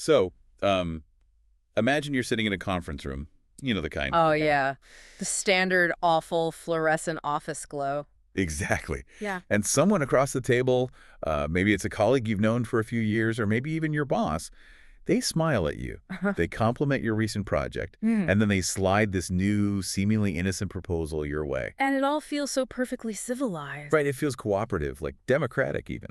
So, imagine you're sitting in a conference room. You know the kind. Oh, yeah. The standard awful fluorescent office glow. Exactly. Yeah. And someone across the table, maybe it's a colleague you've known for a few years, or maybe even your boss, they smile at you. They compliment your recent project, Hmm. and then they slide this new, seemingly innocent proposal your way. And it all feels so perfectly civilized. Right? It feels cooperative, like democratic even.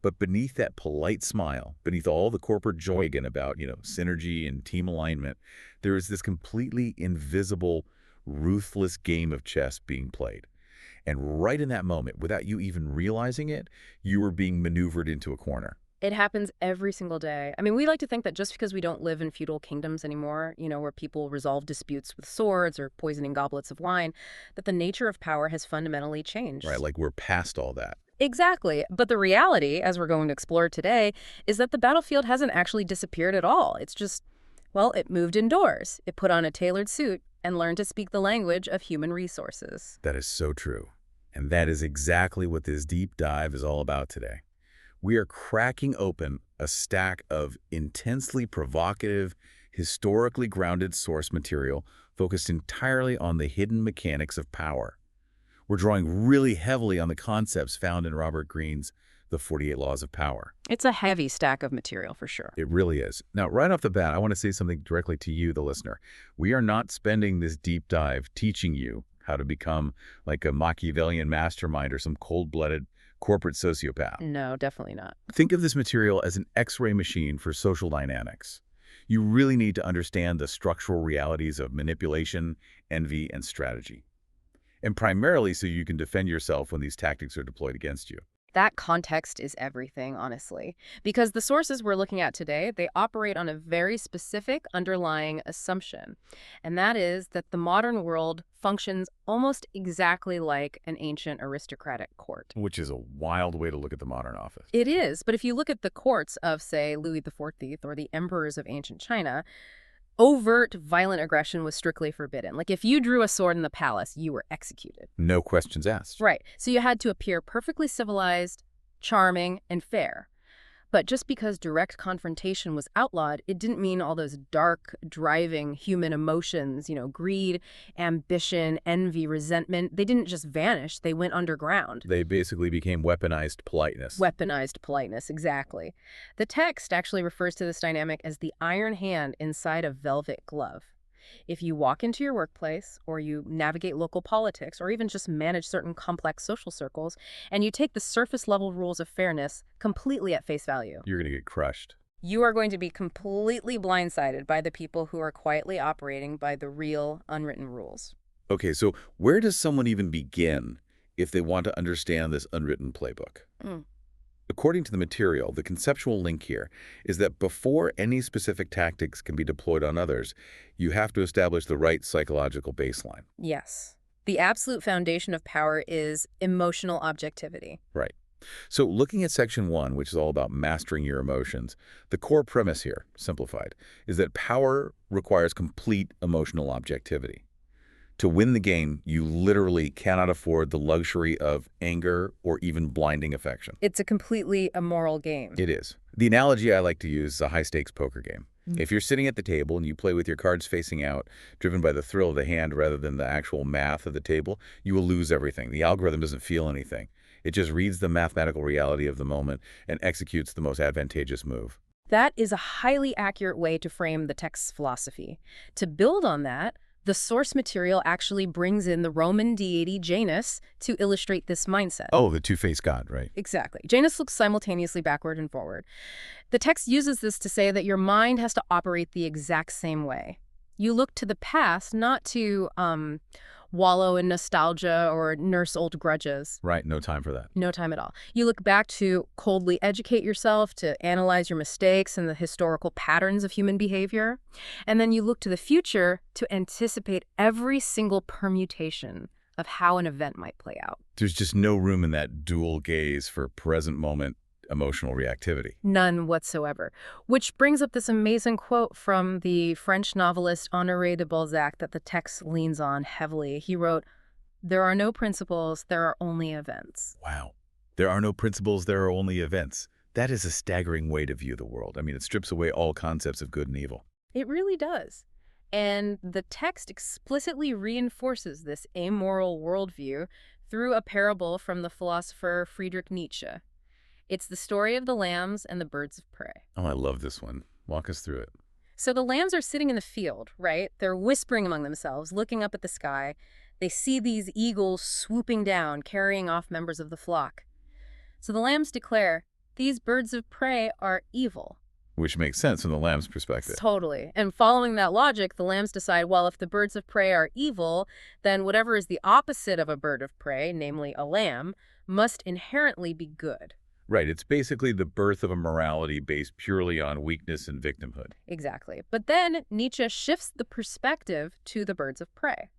But beneath that polite smile, beneath all the corporate jargon about, synergy and team alignment, there is this completely invisible, ruthless game of chess being played. And right in that moment, without you even realizing it, you are being maneuvered into a corner. It happens every single day. I mean, we like to think that just because we don't live in feudal kingdoms anymore, where people resolve disputes with swords or poisoning goblets of wine, that the nature of power has fundamentally Right? changed. Like we're past all that. Exactly. But the reality, as we're going to explore today, is that the battlefield hasn't actually disappeared at all. It's just, well, it moved indoors. It put on a tailored suit and learned to speak the language of human resources. That is so true. And that is exactly what this deep dive is all about today. We are cracking open a stack of intensely provocative, historically grounded source material focused entirely on the hidden mechanics of power. We're drawing really heavily on the concepts found in Robert Greene's The 48 Laws of Power. It's a heavy stack of material for sure. It really is. Now, right off the bat, I want to say something directly to you, the listener. We are not spending this deep dive teaching you how to become like a Machiavellian mastermind or some cold-blooded corporate sociopath. No, definitely not. Think of this material as an X-ray machine for social dynamics. You really need to understand the structural realities of manipulation, envy, and strategy. And primarily so you can defend yourself when these tactics are deployed against you. That context is everything, honestly. Because the sources we're looking at today, they operate on a very specific underlying assumption. And that is that the modern world functions almost exactly like an ancient aristocratic court. Which is a wild way to look at the modern office. It is, but if you look at the courts of, say, Louis XIV or the emperors of ancient China, overt violent aggression was strictly forbidden. Like if you drew a sword in the palace, you were executed. No questions asked. Right. So you had to appear perfectly civilized, charming, and fair. But just because direct confrontation was outlawed, it didn't mean all those dark, driving human emotions, greed, ambition, envy, resentment, they didn't just vanish, they went underground. They basically became weaponized politeness. Weaponized politeness, exactly. The text actually refers to this dynamic as the iron hand inside a velvet glove. If you walk into your workplace, or you navigate local politics, or even just manage certain complex social circles, and you take the surface-level rules of fairness completely at face value, You're going to get crushed. you are going to be completely blindsided by the people who are quietly operating by the real, unwritten rules. Okay, so where does someone even begin if they want to understand this unwritten playbook? Mm. According to the material, the conceptual link here is that before any specific tactics can be deployed on others, you have to establish the right psychological baseline. Yes. The absolute foundation of power is emotional objectivity. Right. So looking at section 1, which is all about mastering your emotions, the core premise here, simplified, is that power requires complete emotional objectivity. To win the game, you literally cannot afford the luxury of anger or even blinding affection. It's a completely immoral game. It is. The analogy I like to use is a high-stakes poker game. If you're sitting at the table and you play with your cards facing out, driven by the thrill of the hand rather than the actual math of the table, you will lose everything. The algorithm doesn't feel anything. It just reads the mathematical reality of the moment and executes the most advantageous move. That is a highly accurate way to frame the text's philosophy. To build on that, the source material actually brings in the Roman deity Janus to illustrate this mindset. Oh, the two-faced god, right? Exactly. Janus looks simultaneously backward and forward. The text uses this to say that your mind has to operate the exact same way. You look to the past, not to wallow in nostalgia or nurse old grudges. Right, no time for that. No time at all. You look back to coldly educate yourself, to analyze your mistakes and the historical patterns of human behavior. And then you look to the future to anticipate every single permutation of how an event might play out. There's just no room in that dual gaze for present moment emotional reactivity. None whatsoever. Which brings up this amazing quote from the French novelist Honoré de Balzac that the text leans on heavily. He wrote, "There are no principles, there are only events." Wow. There are no principles, there are only events. That is a staggering way to view the world. I mean, it strips away all concepts of good and evil. It really does. And the text explicitly reinforces this amoral worldview through a parable from the philosopher Friedrich Nietzsche. It's the story of the lambs and the birds of prey. Oh, I love this one. Walk us through it. So the lambs are sitting in the field, right? They're whispering among themselves, looking up at the sky. They see these eagles swooping down, carrying off members of the flock. So the lambs declare, "These birds of prey are evil." Which makes sense from the lamb's perspective. Totally. And following that logic, the lambs decide, well, if the birds of prey are evil, then whatever is the opposite of a bird of prey, namely a lamb, must inherently be good. Right, it's basically the birth of a morality based purely on weakness and victimhood. Exactly. But then Nietzsche shifts the perspective to the birds of prey.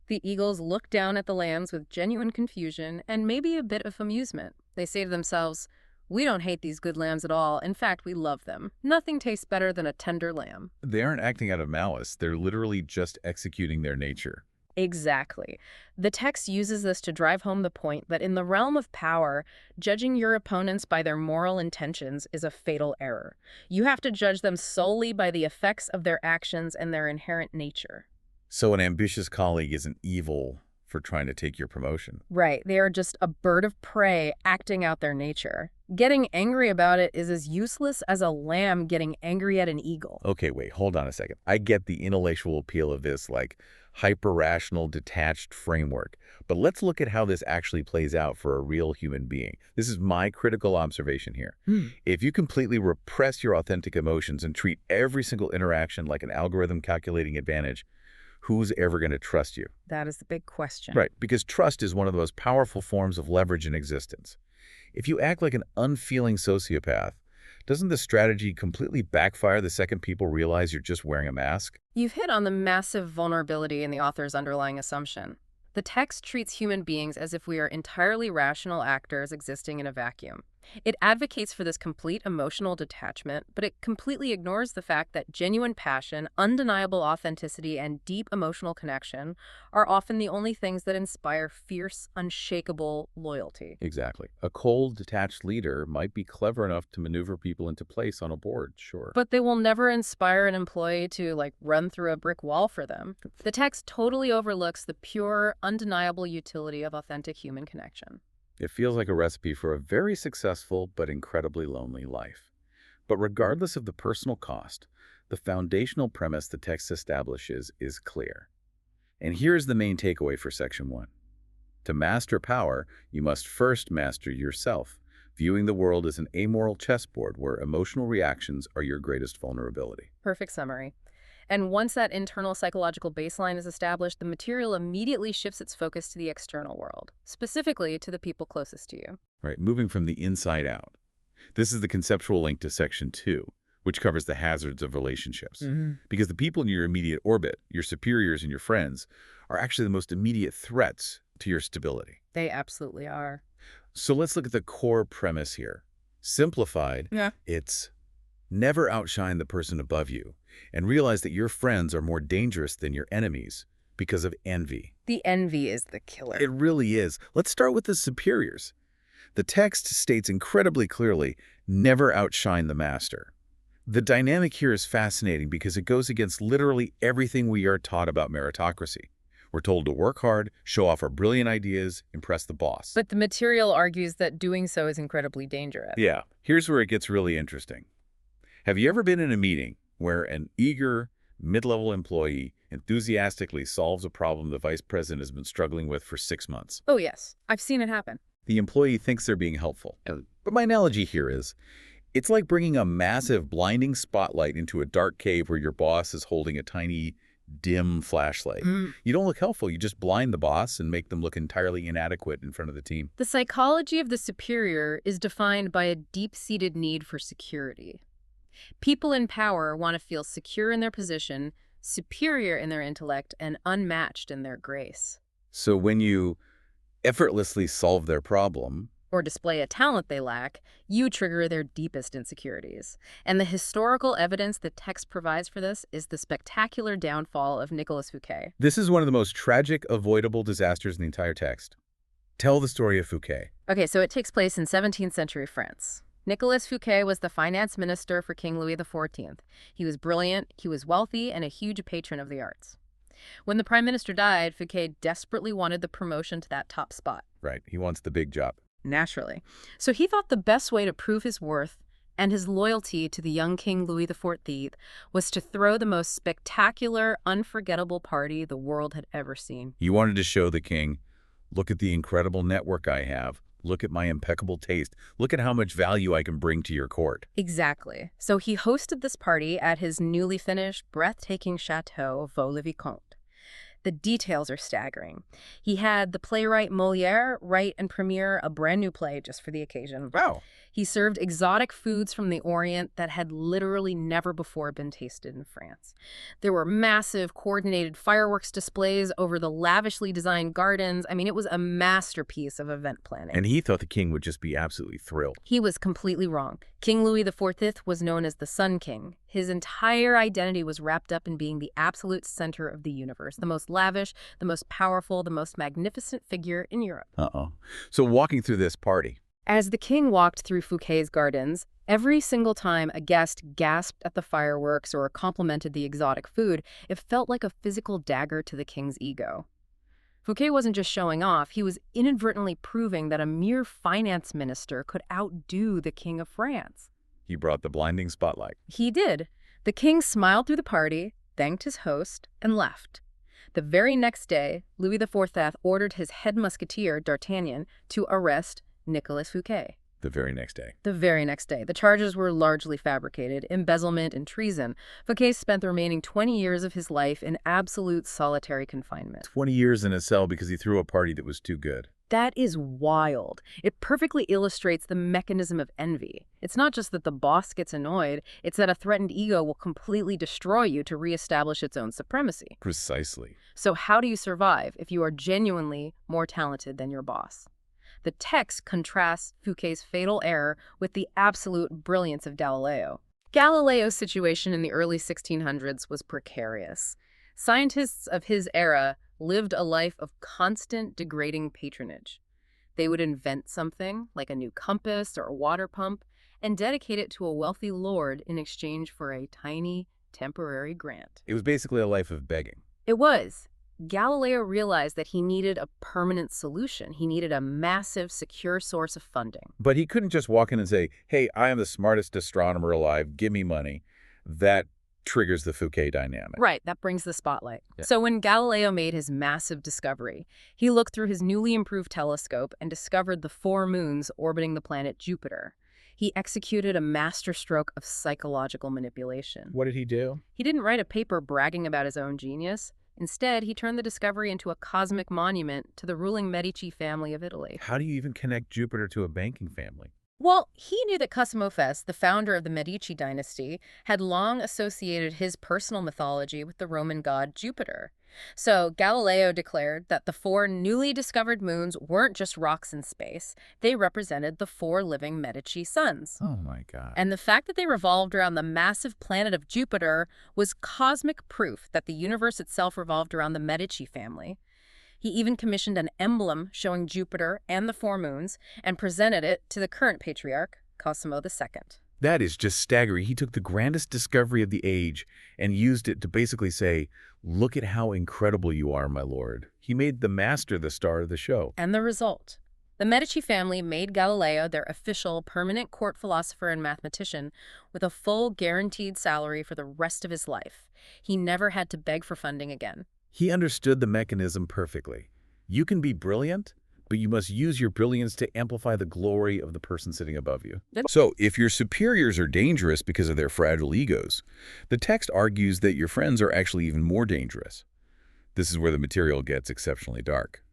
The eagles look down at the lambs with genuine confusion and maybe a bit of amusement. They say to themselves, "We don't hate these good lambs at all. In fact, we love them. Nothing tastes better than a tender lamb." They aren't acting out of malice, they're literally just executing their nature. Exactly. The text uses this to drive home the point that in the realm of power, judging your opponents by their moral intentions is a fatal error. You have to judge them solely by the effects of their actions and their inherent nature. So an ambitious colleague isn't evil for trying to take your promotion. Right. They are just a bird of prey acting out their nature. Getting angry about it is as useless as a lamb getting angry at an eagle. Okay, wait, hold on a second. I get the intellectual appeal of this, like, hyper-rational, detached framework. But let's look at how this actually plays out for a real human being. This is my critical observation here. If you completely repress your authentic emotions and treat every single interaction like an algorithm calculating advantage, who's ever going to trust you? That is the big question. Right, because trust is one of the most powerful forms of leverage in existence. If you act like an unfeeling sociopath, doesn't the strategy completely backfire the second people realize you're just wearing a mask? You've hit on the massive vulnerability in the author's underlying assumption. The text treats human beings as if we are entirely rational actors existing in a vacuum. It advocates for this complete emotional detachment, but it completely ignores the fact that genuine passion, undeniable authenticity, and deep emotional connection are often the only things that inspire fierce, unshakable loyalty. Exactly. A cold, detached leader might be clever enough to maneuver people into place on a board, sure. But they will never inspire an employee to, run through a brick wall for them. The text totally overlooks the pure, undeniable utility of authentic human connection. It feels like a recipe for a very successful but incredibly lonely life. But regardless of the personal cost, the foundational premise the text establishes is clear. And here's the main takeaway for Section 1. To master power, you must first master yourself, viewing the world as an amoral chessboard where emotional reactions are your greatest vulnerability. Perfect summary. And once that internal psychological baseline is established, the material immediately shifts its focus to the external world, specifically to the people closest to you. Right, moving from the inside out. This is the conceptual link to Section 2, which covers the hazards of relationships. Because the people in your immediate orbit, your superiors and your friends, are actually the most immediate threats to your stability. They absolutely are. So let's look at the core premise here. Simplified, it's never outshine the person above you and realize that your friends are more dangerous than your enemies because of envy. The envy is the killer. It really is. Let's start with the superiors. The text states incredibly clearly, never outshine the master. The dynamic here is fascinating because it goes against literally everything we are taught about meritocracy. We're told to work hard, show off our brilliant ideas, impress the boss. But the material argues that doing so is incredibly dangerous. Yeah, here's where it gets really interesting. Have you ever been in a meeting where an eager, mid-level employee enthusiastically solves a problem the vice president has been struggling with for 6 months? Oh, yes. I've seen it happen. The employee thinks they're being helpful. But my analogy here is, it's like bringing a massive, blinding spotlight into a dark cave where your boss is holding a tiny, dim flashlight. You don't look helpful. You just blind the boss and make them look entirely inadequate in front of the team. The psychology of the superior is defined by a deep-seated need for security. People in power want to feel secure in their position, superior in their intellect, and unmatched in their grace. So when you effortlessly solve their problem, or display a talent they lack, you trigger their deepest insecurities. And the historical evidence the text provides for this is the spectacular downfall of Nicolas Fouquet. this is one of the most tragic, avoidable disasters in the entire text. Tell the story of Fouquet. Okay, so it takes place in 17th century France. Nicolas Fouquet was the finance minister for King Louis XIV. He was brilliant, he was wealthy, and a huge patron of the arts. When the prime minister died, Fouquet desperately wanted the promotion to that top spot. Right, he wants the big job. Naturally. So he thought the best way to prove his worth and his loyalty to the young King Louis XIV was to throw the most spectacular, unforgettable party the world had ever seen. He wanted to show the king, look at the incredible network I have. Look at my impeccable taste. Look at how much value I can bring to your court. Exactly. So he hosted this party at his newly finished, breathtaking chateau, Vaux-le-Vicomte. The details are staggering. He had the playwright Molière write and premiere a brand new play just for the occasion. Wow. He served exotic foods from the Orient that had literally never before been tasted in France. There were massive, coordinated fireworks displays over the lavishly designed gardens. I mean, it was a masterpiece of event planning. And he thought the king would just be absolutely thrilled. He was completely wrong. King Louis XIV was known as the Sun King. His entire identity was wrapped up in being the absolute center of the universe, the most lavish, the most powerful, the most magnificent figure in Europe. So walking through this party. As the king walked through Fouquet's gardens, every single time a guest gasped at the fireworks or complimented the exotic food, it felt like a physical dagger to the king's ego. Fouquet wasn't just showing off, he was inadvertently proving that a mere finance minister could outdo the King of France. He brought the blinding spotlight. He did. The king smiled through the party, thanked his host, and left. The very next day, Louis XIV ordered his head musketeer, D'Artagnan, to arrest Nicolas Fouquet. The very next day. The very next day. The charges were largely fabricated, embezzlement and treason. Fouquet spent the remaining 20 years of his life in absolute solitary confinement. 20 years in a cell because he threw a party that was too good. That is wild. It perfectly illustrates the mechanism of envy. It's not just that the boss gets annoyed, it's that a threatened ego will completely destroy you to reestablish its own supremacy. Precisely. So how do you survive if you are genuinely more talented than your boss? The text contrasts Fouquet's fatal error with the absolute brilliance of Galileo. Galileo's situation in the early 1600s was precarious. Scientists of his era lived a life of constant degrading patronage. They would invent something, like a new compass or a water pump, and dedicate it to a wealthy lord in exchange for a tiny, temporary grant. It was basically a life of begging. It was. Galileo realized that he needed a permanent solution. He needed a massive, secure source of funding. But he couldn't just walk in and say, hey, I am the smartest astronomer alive, give me money. That triggers the Fouquet dynamic. Right, that brings the spotlight. Yeah. So when Galileo made his massive discovery, he looked through his newly improved telescope and discovered the 4 moons orbiting the planet Jupiter. He executed a masterstroke of psychological manipulation. What did he do? He didn't write a paper bragging about his own genius. Instead, he turned the discovery into a cosmic monument to the ruling Medici family of Italy. How do you even connect Jupiter to a banking family? Well, he knew that Cosimo Fest, the founder of the Medici dynasty, had long associated his personal mythology with the Roman god Jupiter. So Galileo declared that the 4 newly discovered moons weren't just rocks in space. They represented the 4 living Medici suns. Oh my God. And the fact that they revolved around the massive planet of Jupiter was cosmic proof that the universe itself revolved around the Medici family. He even commissioned an emblem showing Jupiter and the 4 moons and presented it to the current patriarch, Cosimo II. That is just staggering. He took the grandest discovery of the age and used it to basically say, look at how incredible you are, my lord. He made the master the star of the show. And the result? The Medici family made Galileo their official permanent court philosopher and mathematician with a full guaranteed salary for the rest of his life. He never had to beg for funding again. He understood the mechanism perfectly. You can be brilliant, but you must use your brilliance to amplify the glory of the person sitting above you. So, if your superiors are dangerous because of their fragile egos, the text argues that your friends are actually even more dangerous. This is where the material gets exceptionally dark.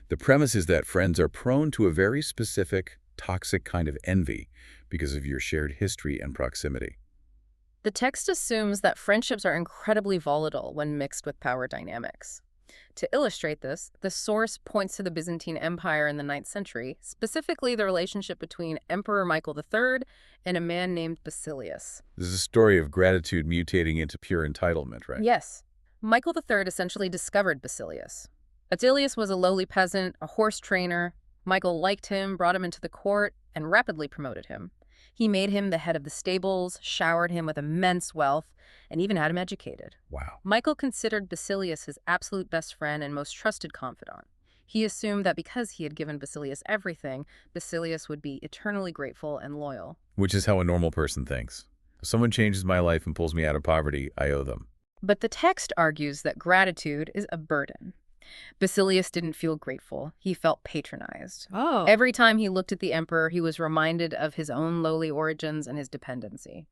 The premise is that friends are prone to a very specific, toxic kind of envy because of your shared history and proximity. The text assumes that friendships are incredibly volatile when mixed with power dynamics. To illustrate this, the source points to the Byzantine Empire in the 9th century, specifically the relationship between Emperor Michael III and a man named Basilius. This is a story of gratitude mutating into pure entitlement, right? Yes. Michael III essentially discovered Basilius. Basilius was a lowly peasant, a horse trainer. Michael liked him, brought him into the court, and rapidly promoted him. He made him the head of the stables, showered him with immense wealth, and even had him educated. Wow. Michael considered Basilius his absolute best friend and most trusted confidant. He assumed that because he had given Basilius everything, Basilius would be eternally grateful and loyal. Which is how a normal person thinks. If someone changes my life and pulls me out of poverty, I owe them. But the text argues that gratitude is a burden. Basilius didn't feel grateful. He felt patronized. Oh. Every time he looked at the emperor, he was reminded of his own lowly origins and his dependency.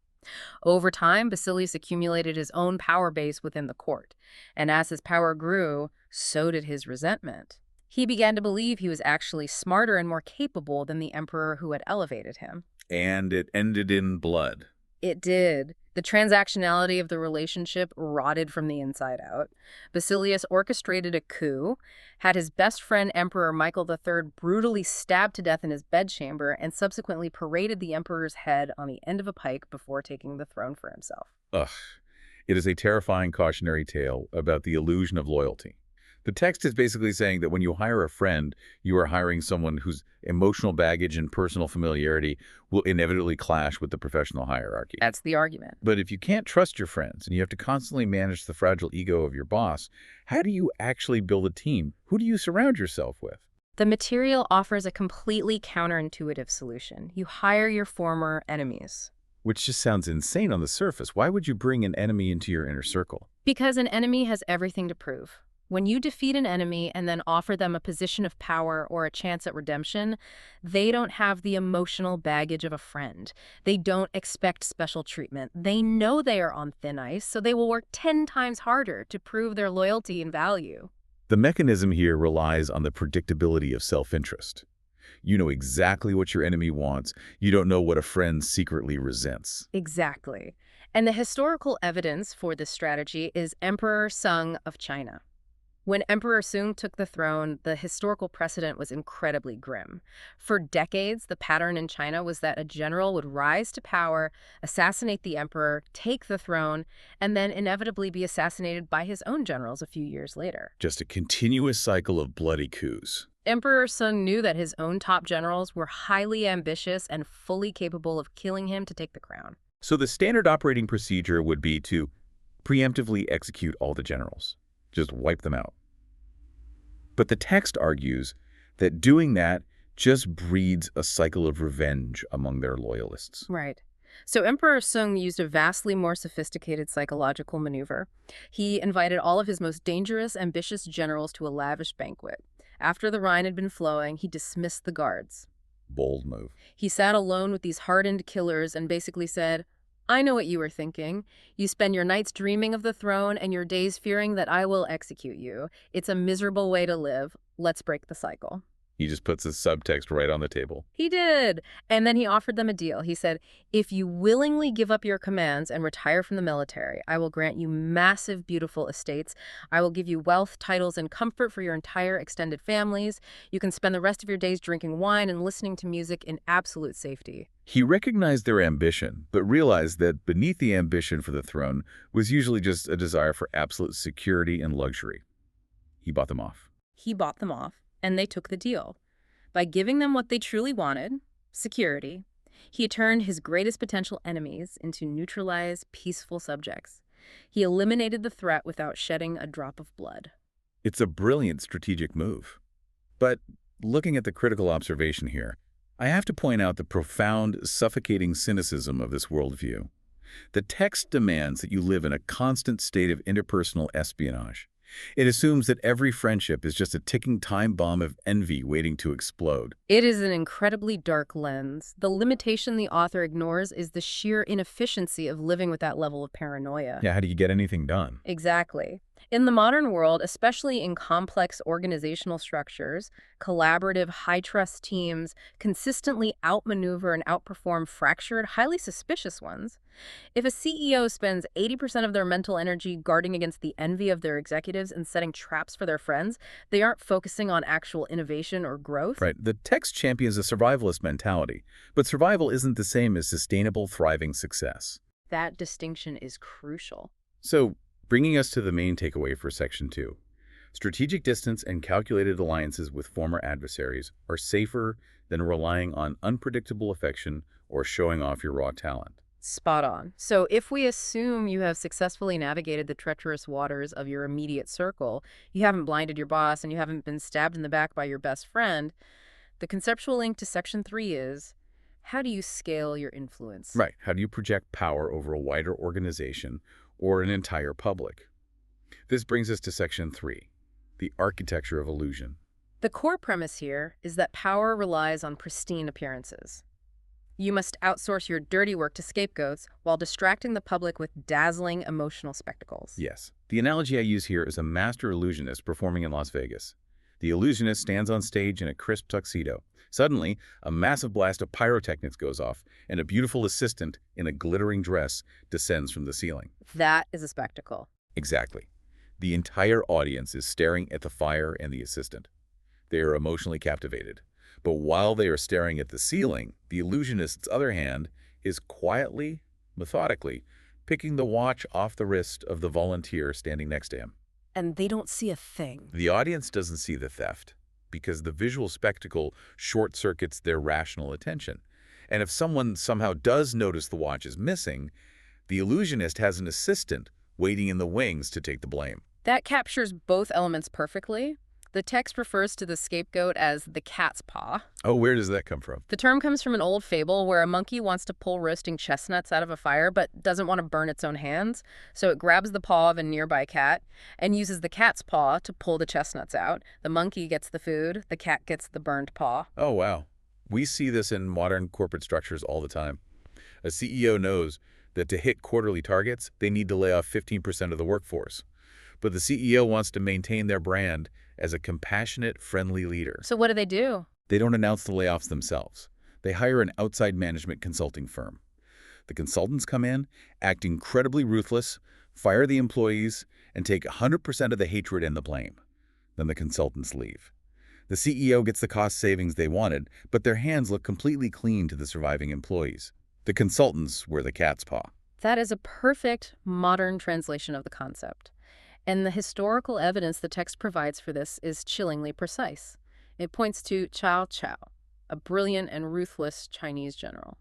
Over time, Basilius accumulated his own power base within the court, and as his power grew, so did his resentment. He began to believe he was actually smarter and more capable than the emperor who had elevated him. And it ended in blood. It did. The transactionality of the relationship rotted from the inside out. Basilius orchestrated a coup, had his best friend Emperor Michael III brutally stabbed to death in his bedchamber, and subsequently paraded the emperor's head on the end of a pike before taking the throne for himself. Ugh. It is a terrifying cautionary tale about the illusion of loyalty. The text is basically saying that when you hire a friend, you are hiring someone whose emotional baggage and personal familiarity will inevitably clash with the professional hierarchy. That's the argument. But if you can't trust your friends and you have to constantly manage the fragile ego of your boss, how do you actually build a team? Who do you surround yourself with? The material offers a completely counterintuitive solution. You hire your former enemies. Which just sounds insane on the surface. Why would you bring an enemy into your inner circle? Because an enemy has everything to prove. When you defeat an enemy and then offer them a position of power or a chance at redemption, they don't have the emotional baggage of a friend. They don't expect special treatment. They know they are on thin ice, so they will work 10 times harder to prove their loyalty and value. The mechanism here relies on the predictability of self-interest. You know exactly what your enemy wants. You don't know what a friend secretly resents. Exactly. And the historical evidence for this strategy is Emperor Sung of China. When Emperor Sung took the throne, the historical precedent was incredibly grim. For decades, the pattern in China was that a general would rise to power, assassinate the emperor, take the throne, and then inevitably be assassinated by his own generals a few years later. Just a continuous cycle of bloody coups. Emperor Sung knew that his own top generals were highly ambitious and fully capable of killing him to take the crown. So the standard operating procedure would be to preemptively execute all the generals. Just wipe them out. But the text argues that doing that just breeds a cycle of revenge among their loyalists. Right. So Emperor Sung used a vastly more sophisticated psychological maneuver. He invited all of his most dangerous, ambitious generals to a lavish banquet. After the Rhine had been flowing, he dismissed the guards. Bold move. He sat alone with these hardened killers and basically said, I know what you were thinking. You spend your nights dreaming of the throne and your days fearing that I will execute you. It's a miserable way to live. Let's break the cycle. He just puts the subtext right on the table. He did. And then he offered them a deal. He said, if you willingly give up your commands and retire from the military, I will grant you massive, beautiful estates. I will give you wealth, titles, and comfort for your entire extended families. You can spend the rest of your days drinking wine and listening to music in absolute safety. He recognized their ambition, but realized that beneath the ambition for the throne was usually just a desire for absolute security and luxury. He bought them off. He bought them off, and they took the deal. By giving them what they truly wanted, security, he turned his greatest potential enemies into neutralized, peaceful subjects. He eliminated the threat without shedding a drop of blood. It's a brilliant strategic move. But looking at the critical observation here, I have to point out the profound, suffocating cynicism of this worldview. The text demands that you live in a constant state of interpersonal espionage. It assumes that every friendship is just a ticking time bomb of envy waiting to explode. It is an incredibly dark lens. The limitation the author ignores is the sheer inefficiency of living with that level of paranoia. Yeah, how do you get anything done? Exactly. In the modern world, especially in complex organizational structures, collaborative, high-trust teams consistently outmaneuver and outperform fractured, highly suspicious ones. If a CEO spends 80% of their mental energy guarding against the envy of their executives and setting traps for their friends, they aren't focusing on actual innovation or growth. Right. The text champions a survivalist mentality, but survival isn't the same as sustainable, thriving success. That distinction is crucial. So, bringing us to the main takeaway for Section 2. Strategic distance and calculated alliances with former adversaries are safer than relying on unpredictable affection or showing off your raw talent. Spot on. So if we assume you have successfully navigated the treacherous waters of your immediate circle, you haven't blinded your boss, and you haven't been stabbed in the back by your best friend, the conceptual link to Section 3 is, how do you scale your influence? Right. How do you project power over a wider organization or an entire public? This brings us to Section 3, the architecture of illusion. The core premise here is that power relies on pristine appearances. You must outsource your dirty work to scapegoats while distracting the public with dazzling emotional spectacles. Yes. The analogy I use here is a master illusionist performing in Las Vegas. The illusionist stands on stage in a crisp tuxedo. Suddenly, a massive blast of pyrotechnics goes off, and a beautiful assistant in a glittering dress descends from the ceiling. That is a spectacle. Exactly. The entire audience is staring at the fire and the assistant. They are emotionally captivated. But while they are staring at the ceiling, the illusionist's other hand is quietly, methodically, picking the watch off the wrist of the volunteer standing next to him. And they don't see a thing. The audience doesn't see the theft because the visual spectacle short-circuits their rational attention. And if someone somehow does notice the watch is missing, the illusionist has an assistant waiting in the wings to take the blame. That captures both elements perfectly. The text refers to the scapegoat as the cat's paw. Oh, where does that come from? The term comes from an old fable where a monkey wants to pull roasting chestnuts out of a fire but doesn't want to burn its own hands, so it grabs the paw of a nearby cat and uses the cat's paw to pull the chestnuts out. The monkey gets the food, the cat gets the burned paw. Oh, wow. We see this in modern corporate structures all the time. A CEO knows that to hit quarterly targets, they need to lay off 15% of the workforce. But the CEO wants to maintain their brand as a compassionate, friendly leader. So what do? They don't announce the layoffs themselves. They hire an outside management consulting firm. The consultants come in, act incredibly ruthless, fire the employees, and take 100% of the hatred and the blame. Then the consultants leave. The CEO gets the cost savings they wanted, but their hands look completely clean to the surviving employees. The consultants were the cat's paw. That is a perfect modern translation of the concept. And the historical evidence the text provides for this is chillingly precise. It points to Cao Cao, a brilliant and ruthless Chinese general.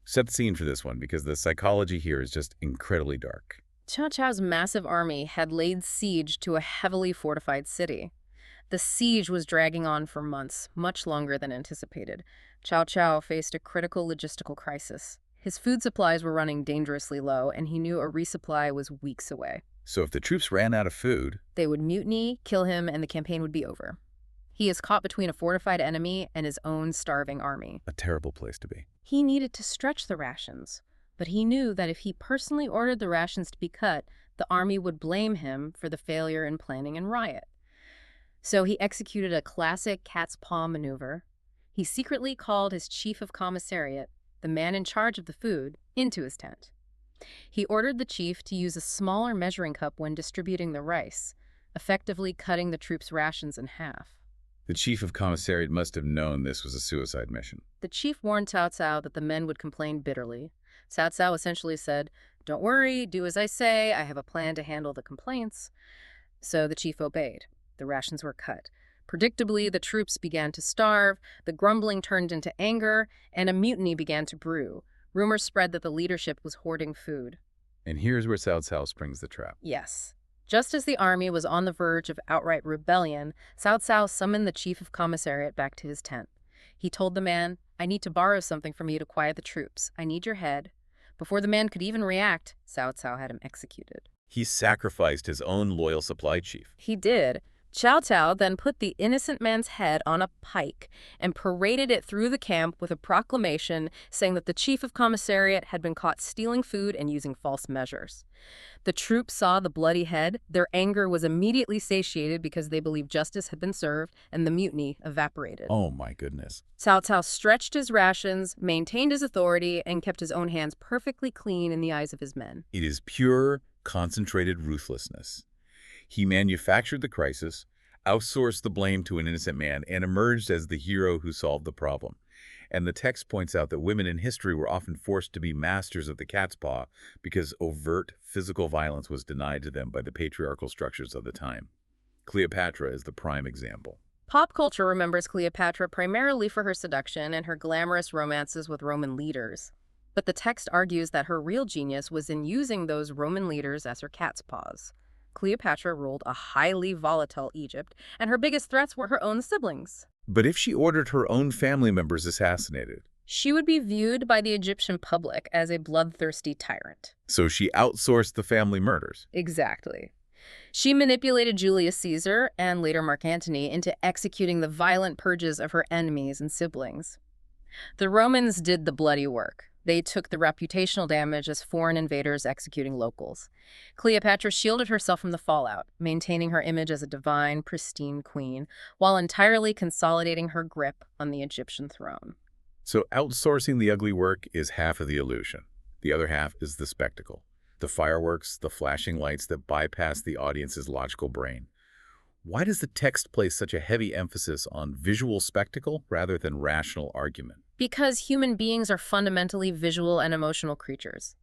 Set the scene for this one because the psychology here is just incredibly dark. Cao Cao's massive army had laid siege to a heavily fortified city. The siege was dragging on for months, much longer than anticipated. Cao Cao faced a critical logistical crisis. His food supplies were running dangerously low, and he knew a resupply was weeks away. So if the troops ran out of food, they would mutiny, kill him, and the campaign would be over. He is caught between a fortified enemy and his own starving army. a terrible place to be. He needed to stretch the rations, but he knew that if he personally ordered the rations to be cut, the army would blame him for the failure in planning and riot. So he executed a classic cat's paw maneuver. He secretly called his chief of commissariat, the man in charge of the food, into his tent. He ordered the chief to use a smaller measuring cup when distributing the rice, effectively cutting the troops' rations in half. The chief of commissariat must have known this was a suicide mission. The chief warned Cao Cao that the men would complain bitterly. Cao Cao essentially said, "Don't worry, do as I say, I have a plan to handle the complaints." So the chief obeyed. The rations were cut. Predictably, the troops began to starve, the grumbling turned into anger, and a mutiny began to brew. Rumors spread that the leadership was hoarding food. And here's where Cao Cao springs the trap. Yes. Just as the army was on the verge of outright rebellion, Cao Cao summoned the chief of commissariat back to his tent. He told the man, "I need to borrow something from you to quiet the troops. I need your head." Before the man could even react, Cao Cao had him executed. He sacrificed his own loyal supply chief. He did. Cao Cao then put the innocent man's head on a pike and paraded it through the camp with a proclamation saying that the chief of commissariat had been caught stealing food and using false measures. The troops saw the bloody head. Their anger was immediately satiated because they believed justice had been served, and the mutiny evaporated. Oh my goodness. Cao Cao stretched his rations, maintained his authority, and kept his own hands perfectly clean in the eyes of his men. It is pure, concentrated ruthlessness. He manufactured the crisis, outsourced the blame to an innocent man, and emerged as the hero who solved the problem. And the text points out that women in history were often forced to be masters of the cat's paw because overt physical violence was denied to them by the patriarchal structures of the time. Cleopatra is the prime example. Pop culture remembers Cleopatra primarily for her seduction and her glamorous romances with Roman leaders. But the text argues that her real genius was in using those Roman leaders as her cat's paws. Cleopatra ruled a highly volatile Egypt, and her biggest threats were her own siblings. But if she ordered her own family members assassinated, She would be viewed by the Egyptian public as a bloodthirsty tyrant. so she outsourced the family murders. Exactly. She manipulated Julius Caesar, and later Mark Antony, into executing the violent purges of her enemies and siblings. The Romans did the bloody work. They took the reputational damage as foreign invaders executing locals. Cleopatra shielded herself from the fallout, maintaining her image as a divine, pristine queen, while entirely consolidating her grip on the Egyptian throne. So outsourcing the ugly work is half of the illusion. The other half is the spectacle. The fireworks, the flashing lights that bypass the audience's logical brain. Why does the text place such a heavy emphasis on visual spectacle rather than rational argument? Because human beings are fundamentally visual and emotional creatures.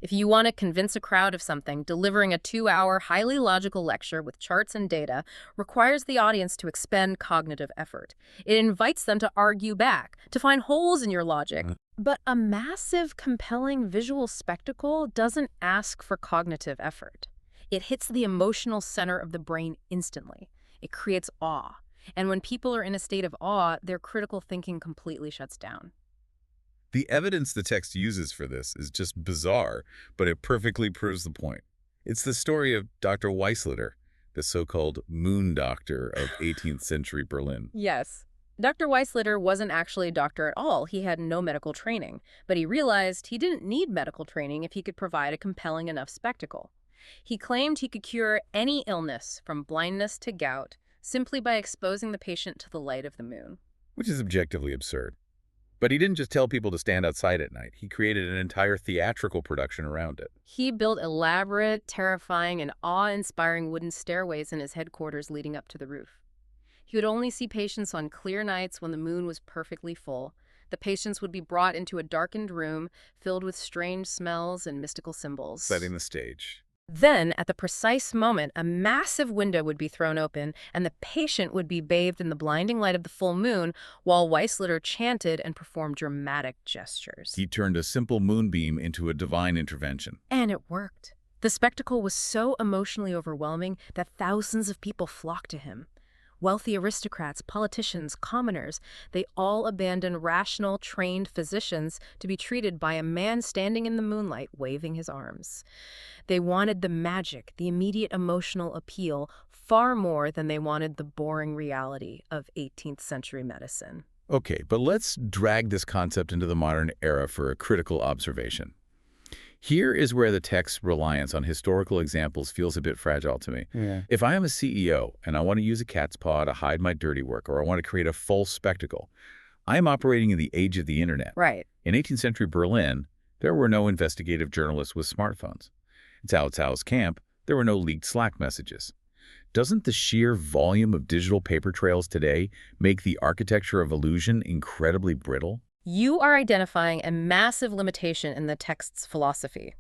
If you want to convince a crowd of something, delivering a 2-hour, highly logical lecture with charts and data requires the audience to expend cognitive effort. It invites them to argue back, to find holes in your logic. But a massive, compelling visual spectacle doesn't ask for cognitive effort. It hits the emotional center of the brain instantly. It creates awe. And when people are in a state of awe, their critical thinking completely shuts down. The evidence the text uses for this is just bizarre, but it perfectly proves the point. It's the story of Dr. Weisslitter, the so-called moon doctor of 18th century Berlin. Yes. Dr. Weisslitter wasn't actually a doctor at all. He had no medical training, but he realized he didn't need medical training if he could provide a compelling enough spectacle. He claimed he could cure any illness, from blindness to gout, simply by exposing the patient to the light of the moon. Which is objectively absurd. But he didn't just tell people to stand outside at night. He created an entire theatrical production around it. He built elaborate, terrifying, and awe-inspiring wooden stairways in his headquarters leading up to the roof. He would only see patients on clear nights when the moon was perfectly full. The patients would be brought into a darkened room filled with strange smells and mystical symbols. Setting the stage. Then, at the precise moment, a massive window would be thrown open, and the patient would be bathed in the blinding light of the full moon while Weisslitter chanted and performed dramatic gestures. He turned a simple moonbeam into a divine intervention. And it worked. The spectacle was so emotionally overwhelming that thousands of people flocked to him. Wealthy aristocrats, politicians, commoners, they all abandoned rational, trained physicians to be treated by a man standing in the moonlight, waving his arms. They wanted the magic, the immediate emotional appeal, far more than they wanted the boring reality of 18th century medicine. Okay, but let's drag this concept into the modern era for a critical observation. Here is where the text's reliance on historical examples feels a bit fragile to me. Yeah. If I am a CEO and I want to use a cat's paw to hide my dirty work, or I want to create a false spectacle, I am operating in the age of the internet. Right. In 18th century Berlin, there were no investigative journalists with smartphones. In Cao Cao's camp, there were no leaked Slack messages. Doesn't the sheer volume of digital paper trails today make the architecture of illusion incredibly brittle? You are identifying a massive limitation in the text's philosophy.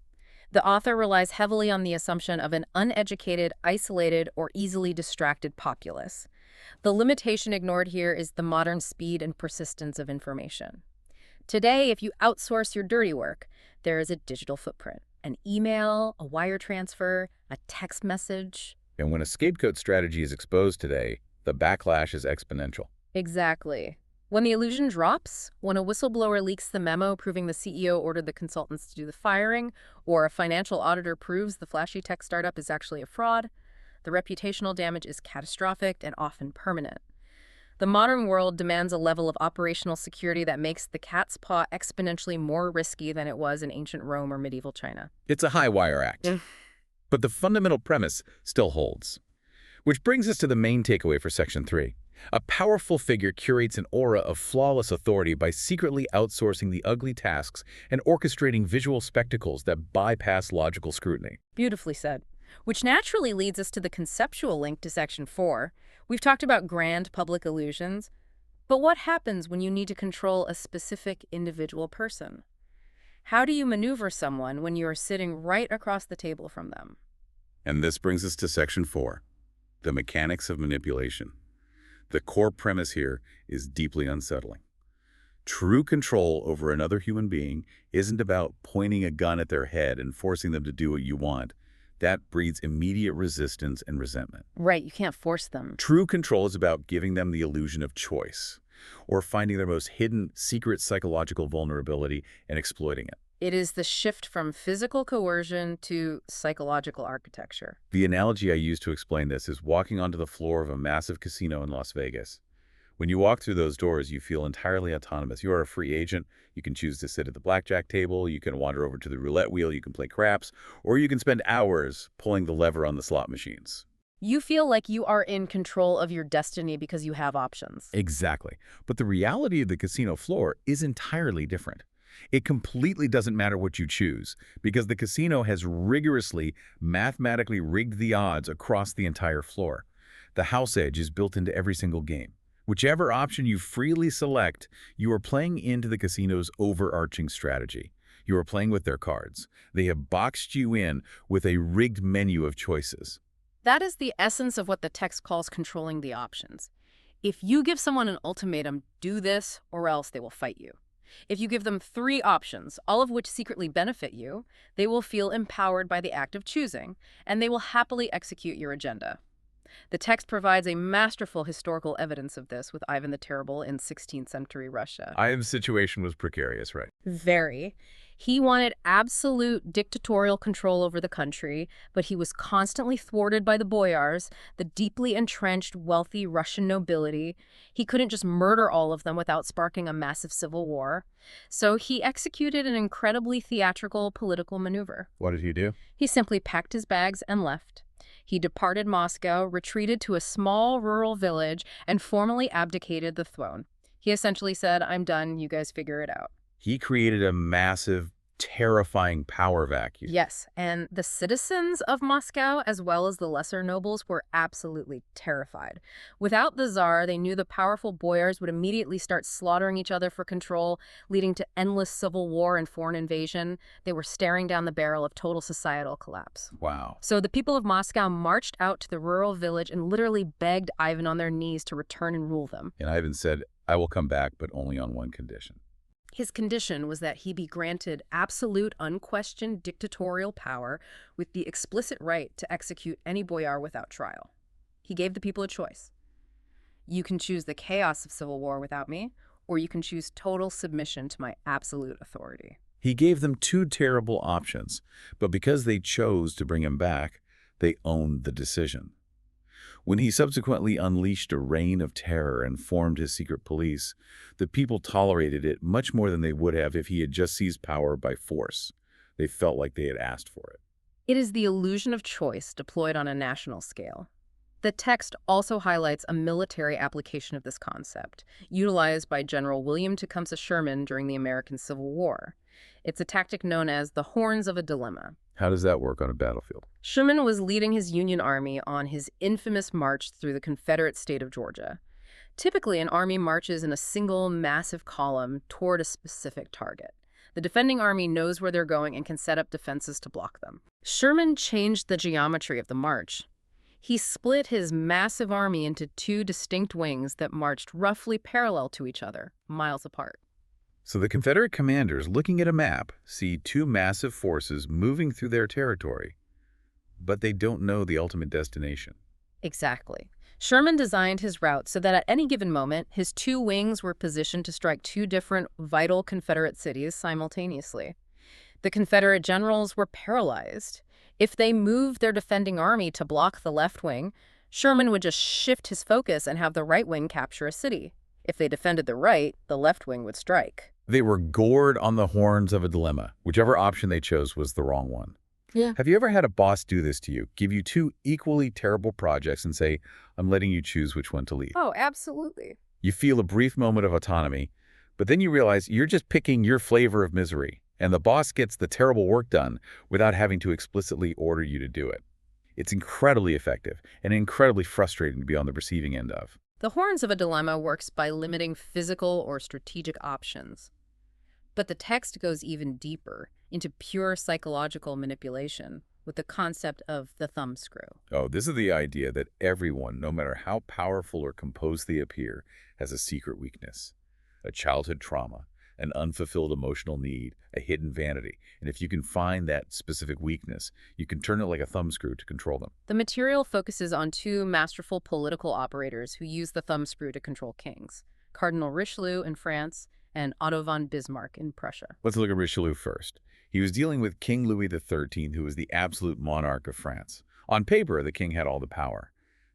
The author relies heavily on the assumption of an uneducated, isolated, or easily distracted populace. The limitation ignored here is the modern speed and persistence of information. Today, if you outsource your dirty work, there is a digital footprint. An email, a wire transfer, a text message. And when a scapegoat strategy is exposed today, the backlash is exponential. Exactly. When the illusion drops, when a whistleblower leaks the memo proving the CEO ordered the consultants to do the firing, or a financial auditor proves the flashy tech startup is actually a fraud, the reputational damage is catastrophic and often permanent. The modern world demands a level of operational security that makes the cat's paw exponentially more risky than it was in ancient Rome or medieval China. It's a high-wire act. But the fundamental premise still holds. Which brings us to the main takeaway for Section 3. A powerful figure curates an aura of flawless authority by secretly outsourcing the ugly tasks and orchestrating visual spectacles that bypass logical scrutiny. Beautifully said. Which naturally leads us to the conceptual link to Section 4. We've talked about grand public illusions, but what happens when you need to control a specific individual person? How do you maneuver someone when you are sitting right across the table from them? And this brings us to Section 4, the mechanics of manipulation. The core premise here is deeply unsettling. True control over another human being isn't about pointing a gun at their head and forcing them to do what you want. That breeds immediate resistance and resentment. Right, you can't force them. True control is about giving them the illusion of choice, or finding their most hidden, secret psychological vulnerability and exploiting it. It is the shift from physical coercion to psychological architecture. The analogy I use to explain this is walking onto the floor of a massive casino in Las Vegas. When you walk through those doors, you feel entirely autonomous. You are a free agent. You can choose to sit at the blackjack table, you can wander over to the roulette wheel, you can play craps, or you can spend hours pulling the lever on the slot machines. You feel like you are in control of your destiny because you have options. Exactly. But the reality of the casino floor is entirely different. It completely doesn't matter what you choose, because the casino has rigorously, mathematically rigged the odds across the entire floor. The house edge is built into every single game. Whichever option you freely select, you are playing into the casino's overarching strategy. You are playing with their cards. They have boxed you in with a rigged menu of choices. That is the essence of what the text calls controlling the options. If you give someone an ultimatum, do this or else they will fight you. If you give them 3 options, all of which secretly benefit you, they will feel empowered by the act of choosing, and they will happily execute your agenda. The text provides a masterful historical evidence of this with Ivan the Terrible in 16th century Russia. Ivan's situation was precarious, right? Very. He wanted absolute dictatorial control over the country, but he was constantly thwarted by the boyars, the deeply entrenched, wealthy Russian nobility. He couldn't just murder all of them without sparking a massive civil war. So he executed an incredibly theatrical political maneuver. What did he do? He simply packed his bags and left. He departed Moscow, retreated to a small rural village, and formally abdicated the throne. He essentially said, "I'm done, you guys figure it out." He created a massive, terrifying power vacuum. Yes, and the citizens of Moscow, as well as the lesser nobles, were absolutely terrified. Without the Tsar, they knew the powerful boyars would immediately start slaughtering each other for control, leading to endless civil war and foreign invasion. They were staring down the barrel of total societal collapse. Wow. So the people of Moscow marched out to the rural village and literally begged Ivan on their knees to return and rule them. And Ivan said, "I will come back, but only on one condition." His condition was that he be granted absolute, unquestioned dictatorial power with the explicit right to execute any boyar without trial. He gave the people a choice. You can choose the chaos of civil war without me, or you can choose total submission to my absolute authority. He gave them 2 terrible options, but because they chose to bring him back, they owned the decision. When he subsequently unleashed a reign of terror and formed his secret police, the people tolerated it much more than they would have if he had just seized power by force. They felt like they had asked for it. It is the illusion of choice deployed on a national scale. The text also highlights a military application of this concept, utilized by General William Tecumseh Sherman during the American Civil War. It's a tactic known as the horns of a dilemma. How does that work on a battlefield? Sherman was leading his Union Army on his infamous march through the Confederate state of Georgia. Typically, an army marches in a single, massive column toward a specific target. The defending army knows where they're going and can set up defenses to block them. Sherman changed the geometry of the march. He split his massive army into 2 distinct wings that marched roughly parallel to each other, miles apart. So the Confederate commanders, looking at a map, see 2 massive forces moving through their territory, but they don't know the ultimate destination. Exactly. Sherman designed his route so that at any given moment, his 2 wings were positioned to strike 2 different vital Confederate cities simultaneously. The Confederate generals were paralyzed. If they moved their defending army to block the left wing, Sherman would just shift his focus and have the right wing capture a city. If they defended the right, the left wing would strike. They were gored on the horns of a dilemma. Whichever option they chose was the wrong one. Yeah. Have you ever had a boss do this to you, give you 2 equally terrible projects and say, "I'm letting you choose which one to lead"? Oh, absolutely. You feel a brief moment of autonomy, but then you realize you're just picking your flavor of misery, and the boss gets the terrible work done without having to explicitly order you to do it. It's incredibly effective and incredibly frustrating to be on the receiving end of. The horns of a dilemma works by limiting physical or strategic options. But the text goes even deeper, into pure psychological manipulation. with the concept of the thumbscrew. Oh, this is the idea that everyone, no matter how powerful or composed they appear, has a secret weakness, a childhood trauma, an unfulfilled emotional need, a hidden vanity. And if you can find that specific weakness, you can turn it like a thumbscrew to control them. The material focuses on two masterful political operators who use the thumbscrew to control kings, Cardinal Richelieu in France and Otto von Bismarck in Prussia. Let's look at Richelieu first. He was dealing with King Louis XIII, who was the absolute monarch of France. On paper, the king had all the power.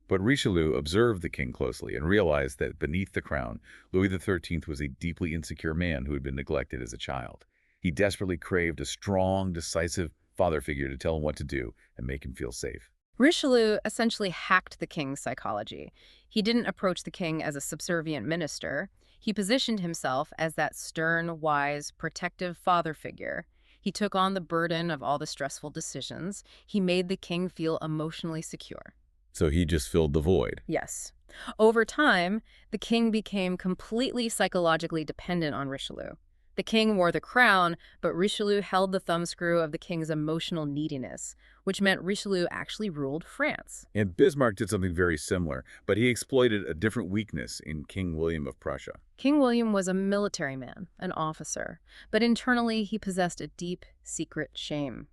But Richelieu observed the king closely and realized that beneath the crown, Louis XIII was a deeply insecure man who had been neglected as a child. He desperately craved a strong, decisive father figure to tell him what to do and make him feel safe. Richelieu essentially hacked the king's psychology. He didn't approach the king as a subservient minister. He positioned himself as that stern, wise, protective father figure. He took on the burden of all the stressful decisions. He made the king feel emotionally secure. So he just filled the void. Yes. Over time, the king became completely psychologically dependent on Richelieu. The king wore the crown, but Richelieu held the thumbscrew of the king's emotional neediness, which meant Richelieu actually ruled France. And Bismarck did something very similar, but he exploited a different weakness in King William of Prussia. King William was a military man, an officer, but internally he possessed a deep, secret shame.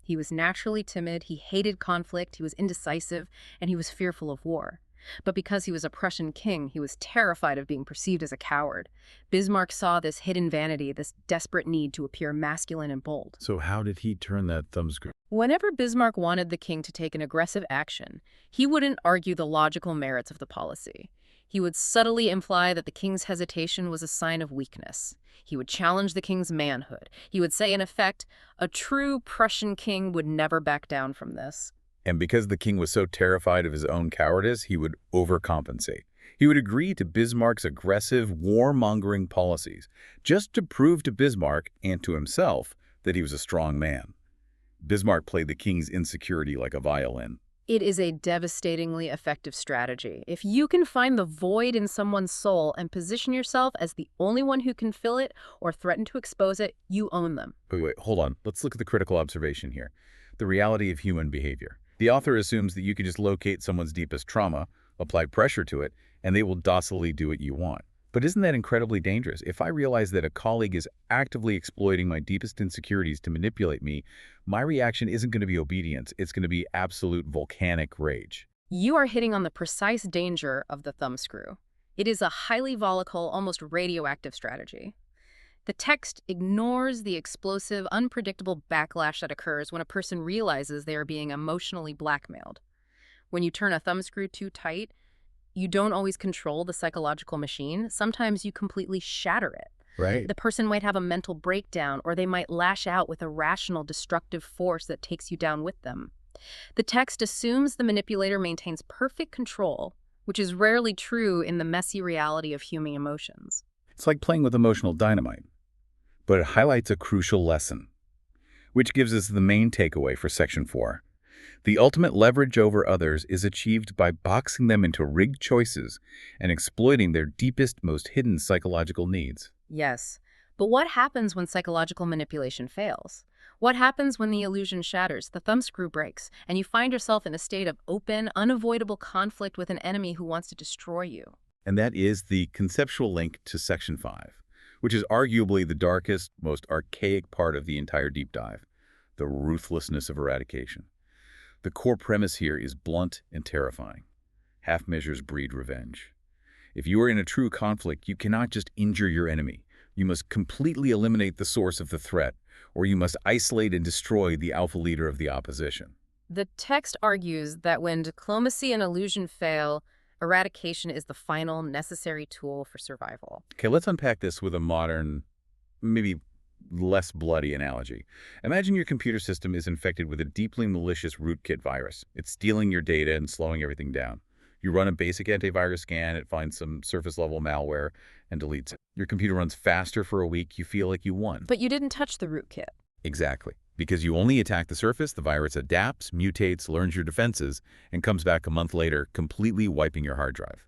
He was naturally timid, he hated conflict, he was indecisive, and he was fearful of war. But because he was a Prussian king, he was terrified of being perceived as a coward. Bismarck saw this hidden vanity, this desperate need to appear masculine and bold. So how did he turn that thumbscrew? Whenever Bismarck wanted the king to take an aggressive action, he wouldn't argue the logical merits of the policy. He would subtly imply that the king's hesitation was a sign of weakness. He would challenge the king's manhood. He would say, in effect, a true Prussian king would never back down from this. And because the king was so terrified of his own cowardice, he would overcompensate. He would agree to Bismarck's aggressive, warmongering policies, just to prove to Bismarck and to himself that he was a strong man. Bismarck played the king's insecurity like a violin. It is a devastatingly effective strategy. If you can find the void in someone's soul and position yourself as the only one who can fill it or threaten to expose it, you own them. Wait, hold on. Let's look at the critical observation here. The reality of human behavior. The author assumes that you can just locate someone's deepest trauma, apply pressure to it, and they will docilely do what you want. But isn't that incredibly dangerous? If I realize that a colleague is actively exploiting my deepest insecurities to manipulate me, my reaction isn't going to be obedience. It's going to be absolute volcanic rage. You are hitting on the precise danger of the thumbscrew. It is a highly volatile, almost radioactive strategy. The text ignores the explosive, unpredictable backlash that occurs when a person realizes they are being emotionally blackmailed. When you turn a thumbscrew too tight, you don't always control the psychological machine. Sometimes you completely shatter it. Right. The person might have a mental breakdown, or they might lash out with a rational, destructive force that takes you down with them. The text assumes the manipulator maintains perfect control, which is rarely true in the messy reality of human emotions. It's like playing with emotional dynamite. But it highlights a crucial lesson, which gives us the main takeaway for Section 4. The ultimate leverage over others is achieved by boxing them into rigged choices and exploiting their deepest, most hidden psychological needs. Yes, but what happens when psychological manipulation fails? What happens when the illusion shatters, the thumbscrew breaks, and you find yourself in a state of open, unavoidable conflict with an enemy who wants to destroy you? And that is the conceptual link to Section 5, which is arguably the darkest, most archaic part of the entire deep dive, the ruthlessness of eradication. The core premise here is blunt and terrifying. Half measures breed revenge. If you are in a true conflict, you cannot just injure your enemy. You must completely eliminate the source of the threat, or you must isolate and destroy the alpha leader of the opposition. The text argues that when diplomacy and illusion fail, eradication is the final necessary tool for survival. Okay, let's unpack this with a modern, maybe less bloody analogy. Imagine your computer system is infected with a deeply malicious rootkit virus. It's stealing your data and slowing everything down. You run a basic antivirus scan, it finds some surface-level malware, and deletes it. Your computer runs faster for a week, you feel like you won. But you didn't touch the rootkit. Exactly. Because you only attack the surface, the virus adapts, mutates, learns your defenses, and comes back a month later, completely wiping your hard drive.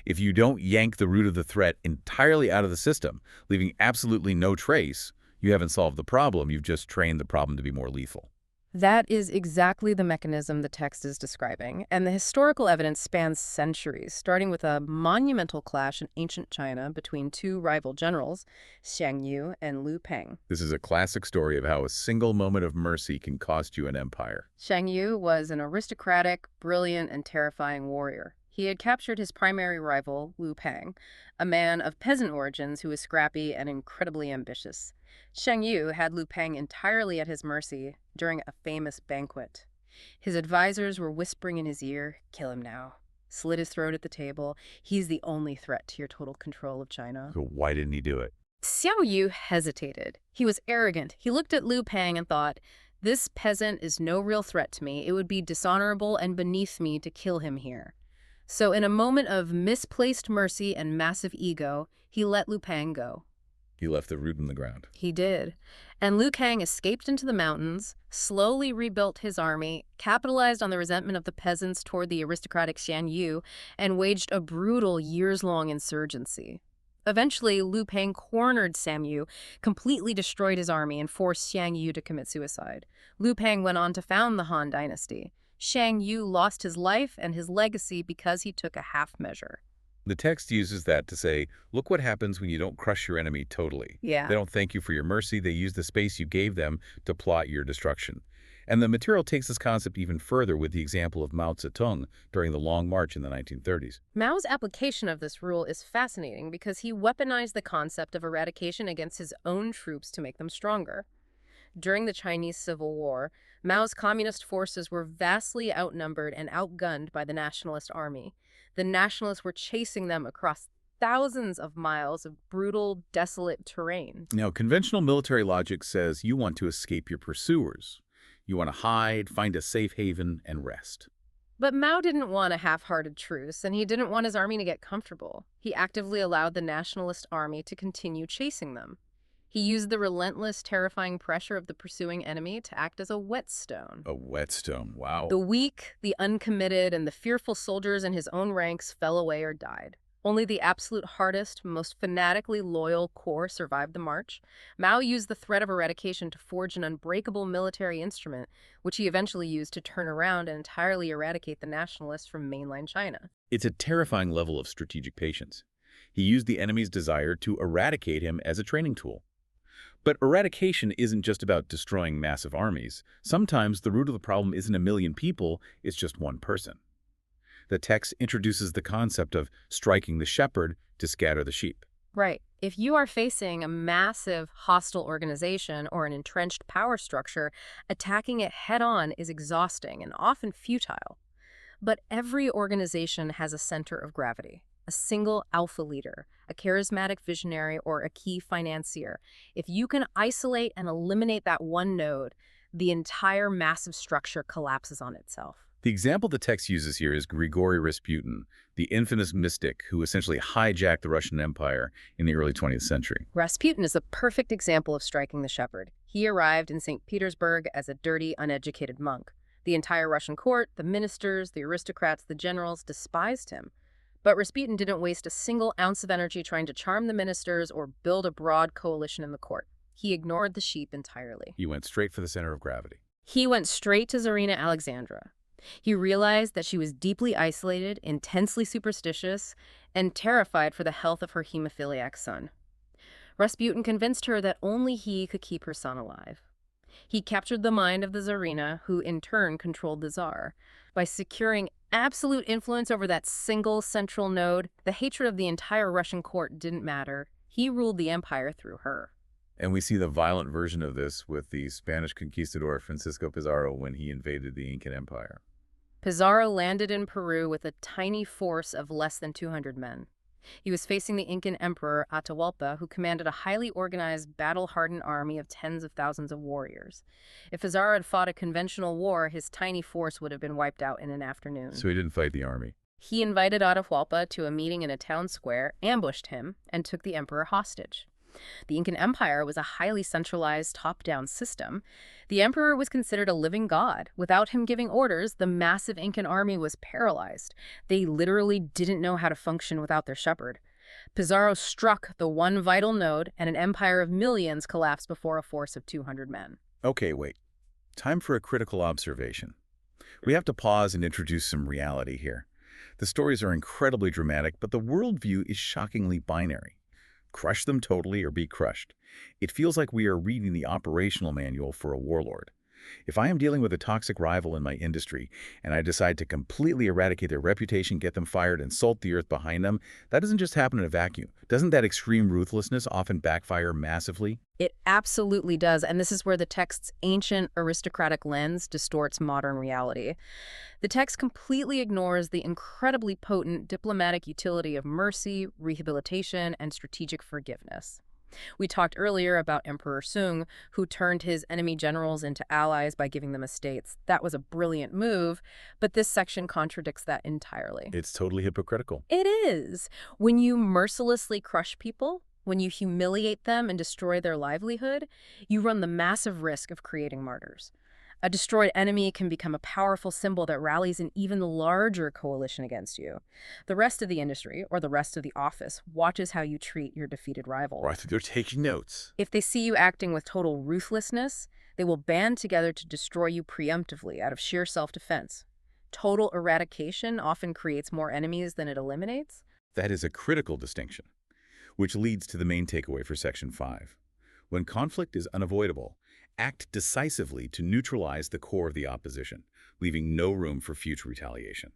If you don't yank the root of the threat entirely out of the system, leaving absolutely no trace, you haven't solved the problem, you've just trained the problem to be more lethal. That is exactly the mechanism the text is describing, and the historical evidence spans centuries, starting with a monumental clash in ancient China between two rival generals, Xiang Yu and Liu Peng. This is a classic story of how a single moment of mercy can cost you an empire. Xiang Yu was an aristocratic, brilliant, and terrifying warrior. He had captured his primary rival, Liu Peng, a man of peasant origins who was scrappy and incredibly ambitious. Xiang Yu had Liu Peng entirely at his mercy during a famous banquet. His advisors were whispering in his ear, "Kill him now. Slit his throat at the table. He's the only threat to your total control of China." So why didn't he do it? Xiao Yu hesitated. He was arrogant. He looked at Liu Peng and thought, "This peasant is no real threat to me. It would be dishonorable and beneath me to kill him here." So in a moment of misplaced mercy and massive ego, he let Liu Peng go. He left the root in the ground. He did. And Liu Kang escaped into the mountains, slowly rebuilt his army, capitalized on the resentment of the peasants toward the aristocratic Xian Yu, and waged a brutal years-long insurgency. Eventually, Liu Peng cornered Sam Yu, completely destroyed his army, and forced Xiang Yu to commit suicide. Liu Peng went on to found the Han dynasty. Xiang Yu lost his life and his legacy because he took a half measure. The text uses that to say, look what happens when you don't crush your enemy totally. Yeah. They don't thank you for your mercy. They use the space you gave them to plot your destruction. And the material takes this concept even further with the example of Mao Zedong during the Long March in the 1930s. Mao's application of this rule is fascinating because he weaponized the concept of eradication against his own troops to make them stronger. During the Chinese Civil War, Mao's communist forces were vastly outnumbered and outgunned by the Nationalist Army. The Nationalists were chasing them across thousands of miles of brutal, desolate terrain. Now, conventional military logic says you want to escape your pursuers. You want to hide, find a safe haven, and rest. But Mao didn't want a half-hearted truce, and he didn't want his army to get comfortable. He actively allowed the Nationalist Army to continue chasing them. He used the relentless, terrifying pressure of the pursuing enemy to act as a whetstone. A whetstone, wow. The weak, the uncommitted, and the fearful soldiers in his own ranks fell away or died. Only the absolute hardest, most fanatically loyal corps survived the march. Mao used the threat of eradication to forge an unbreakable military instrument, which he eventually used to turn around and entirely eradicate the nationalists from mainland China. It's a terrifying level of strategic patience. He used the enemy's desire to eradicate him as a training tool. But eradication isn't just about destroying massive armies. Sometimes the root of the problem isn't a million people, it's just one person. The text introduces the concept of striking the shepherd to scatter the sheep. Right. If you are facing a massive hostile organization or an entrenched power structure, attacking it head-on is exhausting and often futile. But every organization has a center of gravity, a single alpha leader, a charismatic visionary, or a key financier. If you can isolate and eliminate that one node, the entire massive structure collapses on itself. The example the text uses here is Grigory Rasputin, the infamous mystic who essentially hijacked the Russian Empire in the early 20th century. Rasputin is a perfect example of striking the shepherd. He arrived in St. Petersburg as a dirty, uneducated monk. The entire Russian court, the ministers, the aristocrats, the generals despised him. But Rasputin didn't waste a single ounce of energy trying to charm the ministers or build a broad coalition in the court. He ignored the sheep entirely. He went straight for the center of gravity. He went straight to Tsarina Alexandra. He realized that she was deeply isolated, intensely superstitious, and terrified for the health of her hemophiliac son. Rasputin convinced her that only he could keep her son alive. He captured the mind of the Tsarina, who in turn controlled the Tsar. By securing absolute influence over that single central node, the hatred of the entire Russian court didn't matter. He ruled the empire through her. And we see the violent version of this with the Spanish conquistador Francisco Pizarro when he invaded the Incan Empire. Pizarro landed in Peru with a tiny force of less than 200 men. He was facing the Incan emperor Atahualpa, who commanded a highly organized, battle-hardened army of tens of thousands of warriors. If Pizarro had fought a conventional war, his tiny force would have been wiped out in an afternoon. So he didn't fight the army. He invited Atahualpa to a meeting in a town square, ambushed him, and took the emperor hostage. The Incan Empire was a highly centralized, top-down system. The emperor was considered a living god. Without him giving orders, the massive Incan army was paralyzed. They literally didn't know how to function without their shepherd. Pizarro struck the one vital node, and an empire of millions collapsed before a force of 200 men. Okay, wait. Time for a critical observation. We have to pause and introduce some reality here. The stories are incredibly dramatic, but the worldview is shockingly binary. Crush them totally or be crushed. It feels like we are reading the operational manual for a warlord. If I am dealing with a toxic rival in my industry and I decide to completely eradicate their reputation, get them fired, and salt the earth behind them, that doesn't just happen in a vacuum. Doesn't that extreme ruthlessness often backfire massively? It absolutely does, and this is where the text's ancient aristocratic lens distorts modern reality. The text completely ignores the incredibly potent diplomatic utility of mercy, rehabilitation, and strategic forgiveness. We talked earlier about Emperor Sung, who turned his enemy generals into allies by giving them estates. That was a brilliant move, but this section contradicts that entirely. It's totally hypocritical. It is. When you mercilessly crush people, when you humiliate them and destroy their livelihood, you run the massive risk of creating martyrs. A destroyed enemy can become a powerful symbol that rallies an even larger coalition against you. The rest of the industry, or the rest of the office, watches how you treat your defeated rival. Right, they're taking notes. If they see you acting with total ruthlessness, they will band together to destroy you preemptively out of sheer self-defense. Total eradication often creates more enemies than it eliminates. That is a critical distinction, which leads to the main takeaway for Section 5. When conflict is unavoidable, act decisively to neutralize the core of the opposition, leaving no room for future retaliation.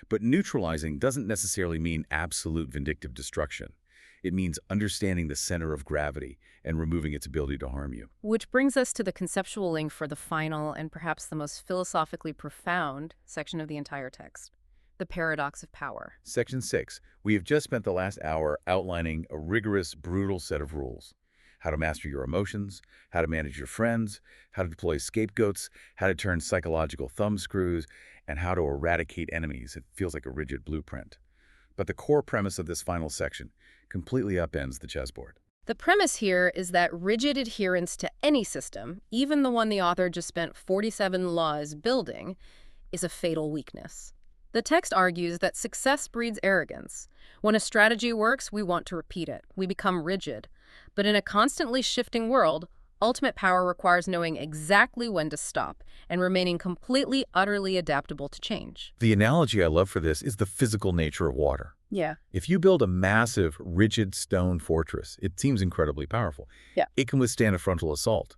But neutralizing doesn't necessarily mean absolute vindictive destruction. It means understanding the center of gravity and removing its ability to harm you. Which brings us to the conceptual link for the final and perhaps the most philosophically profound section of the entire text, the paradox of power. Section 6. We have just spent the last hour outlining a rigorous, brutal set of rules. How to master your emotions, how to manage your friends, how to deploy scapegoats, how to turn psychological thumbscrews, and how to eradicate enemies. It feels like a rigid blueprint. But the core premise of this final section completely upends the chessboard. The premise here is that rigid adherence to any system, even the one the author just spent 47 laws building, is a fatal weakness. The text argues that success breeds arrogance. When a strategy works, we want to repeat it. We become rigid. But in a constantly shifting world, ultimate power requires knowing exactly when to stop and remaining completely, utterly adaptable to change. The analogy I love for this is the physical nature of water. Yeah. If you build a massive, rigid stone fortress, it seems incredibly powerful. Yeah. It can withstand a frontal assault,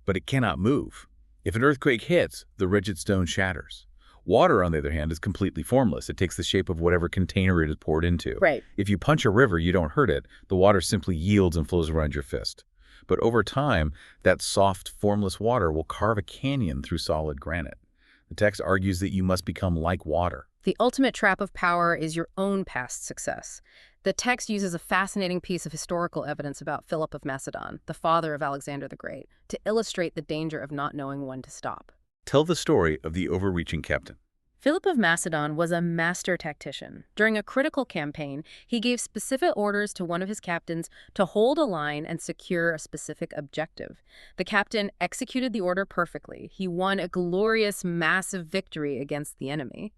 but it cannot move. If an earthquake hits, the rigid stone shatters. Water, on the other hand, is completely formless. It takes the shape of whatever container it is poured into. Right. If you punch a river, you don't hurt it. The water simply yields and flows around your fist. But over time, that soft, formless water will carve a canyon through solid granite. The text argues that you must become like water. The ultimate trap of power is your own past success. The text uses a fascinating piece of historical evidence about Philip of Macedon, the father of Alexander the Great, to illustrate the danger of not knowing when to stop. Tell the story of the overreaching captain. Philip of Macedon was a master tactician. During a critical campaign, he gave specific orders to one of his captains to hold a line and secure a specific objective. The captain executed the order perfectly. He won a glorious, massive victory against the enemy.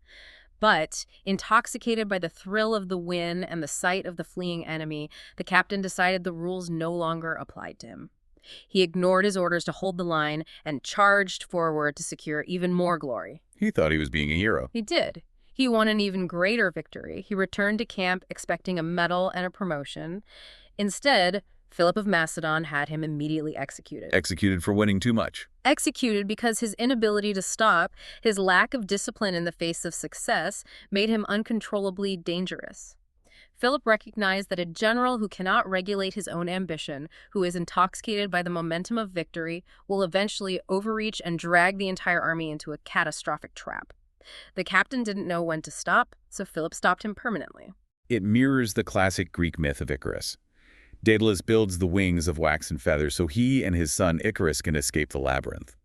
But, intoxicated by the thrill of the win and the sight of the fleeing enemy, the captain decided the rules no longer applied to him. He ignored his orders to hold the line and charged forward to secure even more glory. He thought he was being a hero. He did. He won an even greater victory. He returned to camp expecting a medal and a promotion. Instead, Philip of Macedon had him immediately executed. Executed for winning too much. Executed because his inability to stop, his lack of discipline in the face of success, made him uncontrollably dangerous. Philip recognized that a general who cannot regulate his own ambition, who is intoxicated by the momentum of victory, will eventually overreach and drag the entire army into a catastrophic trap. The captain didn't know when to stop, so Philip stopped him permanently. It mirrors the classic Greek myth of Icarus. Daedalus builds the wings of wax and feathers so he and his son Icarus can escape the labyrinth.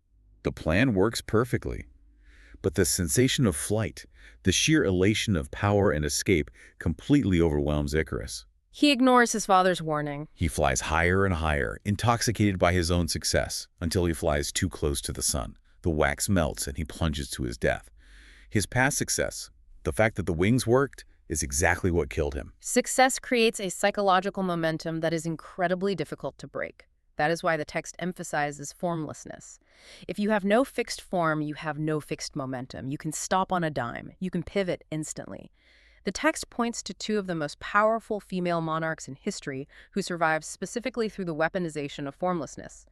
The plan works perfectly. But the sensation of flight, the sheer elation of power and escape, completely overwhelms Icarus. He ignores his father's warning. He flies higher and higher, intoxicated by his own success, until he flies too close to the sun. The wax melts and he plunges to his death. His past success, the fact that the wings worked, is exactly what killed him. Success creates a psychological momentum that is incredibly difficult to break. That is why the text emphasizes formlessness. If you have no fixed form, you have no fixed momentum. You can stop on a dime. You can pivot instantly. The text points to two of the most powerful female monarchs in history who survived specifically through the weaponization of formlessness: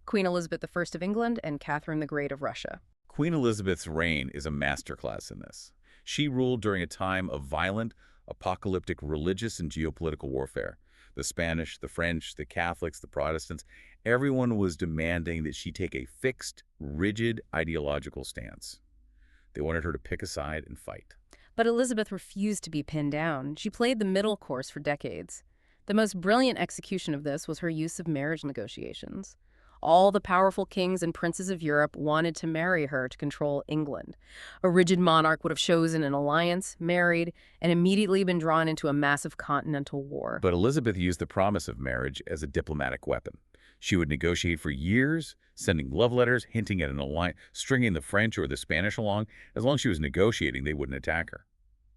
Queen Elizabeth I of England and Catherine the Great of Russia. Queen Elizabeth's reign is a masterclass in this. She ruled during a time of violent, apocalyptic religious and geopolitical warfare. The Spanish, the French, the Catholics, the Protestants, everyone was demanding that she take a fixed, rigid ideological stance. They wanted her to pick a side and fight. But Elizabeth refused to be pinned down. She played the middle course for decades. The most brilliant execution of this was her use of marriage negotiations. All the powerful kings and princes of Europe wanted to marry her to control England. A rigid monarch would have chosen an alliance, married, and immediately been drawn into a massive continental war. But Elizabeth used the promise of marriage as a diplomatic weapon. She would negotiate for years, sending love letters, hinting at an alliance, stringing the French or the Spanish along. As long as she was negotiating, they wouldn't attack her.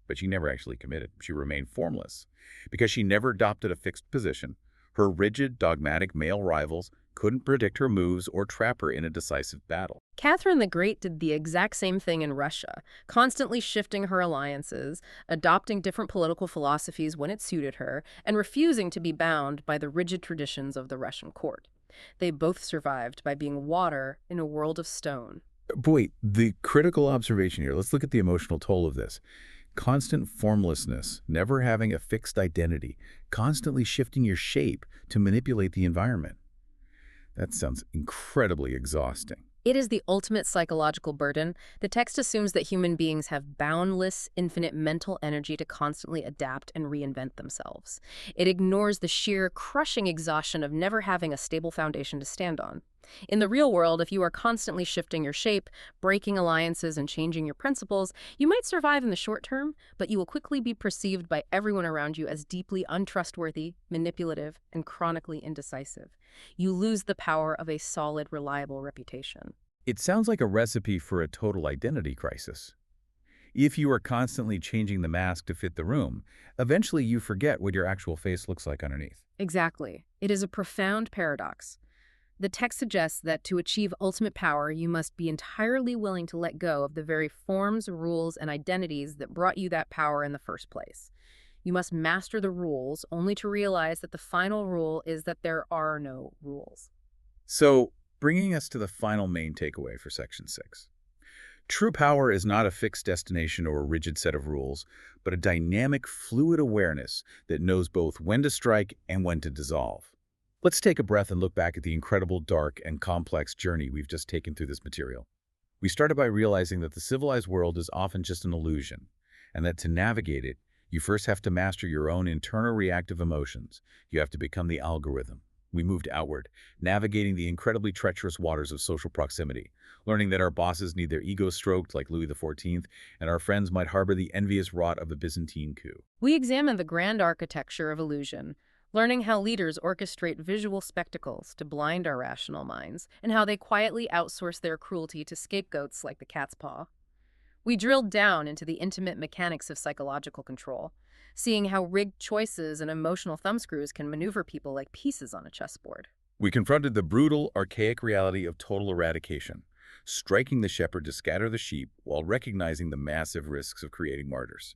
But she never actually committed. She remained formless. Because she never adopted a fixed position, her rigid, dogmatic male rivals couldn't predict her moves or trap her in a decisive battle. Catherine the Great did the exact same thing in Russia, constantly shifting her alliances, adopting different political philosophies when it suited her, and refusing to be bound by the rigid traditions of the Russian court. They both survived by being water in a world of stone. Boy, the critical observation here, let's look at the emotional toll of this. Constant formlessness, never having a fixed identity, constantly shifting your shape to manipulate the environment. That sounds incredibly exhausting. It is the ultimate psychological burden. The text assumes that human beings have boundless, infinite mental energy to constantly adapt and reinvent themselves. It ignores the sheer, crushing exhaustion of never having a stable foundation to stand on. In the real world, if you are constantly shifting your shape, breaking alliances, and changing your principles, you might survive in the short term, but you will quickly be perceived by everyone around you as deeply untrustworthy, manipulative, and chronically indecisive. You lose the power of a solid, reliable reputation. It sounds like a recipe for a total identity crisis. If you are constantly changing the mask to fit the room, eventually you forget what your actual face looks like underneath. Exactly. It is a profound paradox. The text suggests that to achieve ultimate power, you must be entirely willing to let go of the very forms, rules, and identities that brought you that power in the first place. You must master the rules, only to realize that the final rule is that there are no rules. So, bringing us to the final main takeaway for Section 6. True power is not a fixed destination or a rigid set of rules, but a dynamic, fluid awareness that knows both when to strike and when to dissolve. Let's take a breath and look back at the incredible, dark, and complex journey we've just taken through this material. We started by realizing that the civilized world is often just an illusion, and that to navigate it, you first have to master your own internal reactive emotions. You have to become the algorithm. We moved outward, navigating the incredibly treacherous waters of social proximity, learning that our bosses need their egos stroked like Louis XIV, and our friends might harbor the envious rot of a Byzantine coup. We examine the grand architecture of illusion, learning how leaders orchestrate visual spectacles to blind our rational minds, and how they quietly outsource their cruelty to scapegoats like the cat's paw. We drilled down into the intimate mechanics of psychological control, seeing how rigged choices and emotional thumbscrews can maneuver people like pieces on a chessboard. We confronted the brutal, archaic reality of total eradication, striking the shepherd to scatter the sheep while recognizing the massive risks of creating martyrs.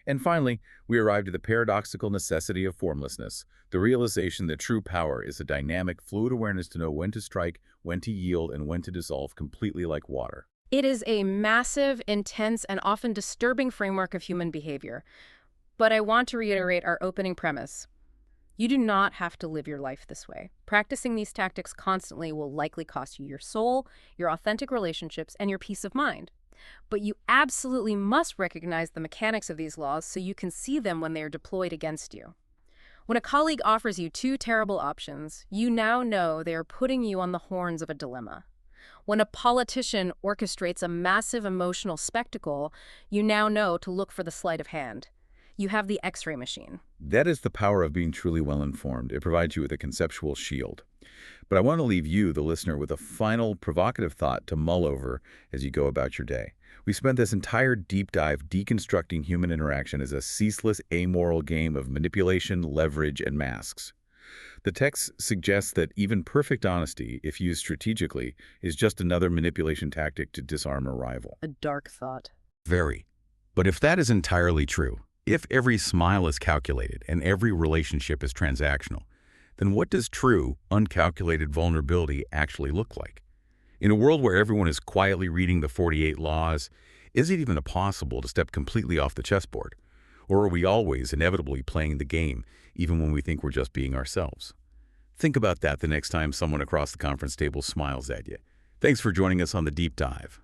And finally, we arrived at the paradoxical necessity of formlessness, the realization that true power is a dynamic, fluid awareness to know when to strike, when to yield, and when to dissolve, completely like water. It is a massive, intense, and often disturbing framework of human behavior. But I want to reiterate our opening premise. You do not have to live your life this way. Practicing these tactics constantly will likely cost you your soul, your authentic relationships, and your peace of mind. But you absolutely must recognize the mechanics of these laws so you can see them when they are deployed against you. When a colleague offers you two terrible options, you now know they are putting you on the horns of a dilemma. When a politician orchestrates a massive emotional spectacle, you now know to look for the sleight of hand. You have the X-ray machine. That is the power of being truly well-informed. It provides you with a conceptual shield. But I want to leave you, the listener, with a final provocative thought to mull over as you go about your day. We spent this entire deep dive deconstructing human interaction as a ceaseless, amoral game of manipulation, leverage, and masks. The text suggests that even perfect honesty, if used strategically, is just another manipulation tactic to disarm a rival. A dark thought. Very. But if that is entirely true, if every smile is calculated and every relationship is transactional, then what does true, uncalculated vulnerability actually look like? In a world where everyone is quietly reading the 48 laws, is it even possible to step completely off the chessboard? Or are we always inevitably playing the game, even when we think we're just being ourselves? Think about that the next time someone across the conference table smiles at you. Thanks for joining us on the Deep Dive.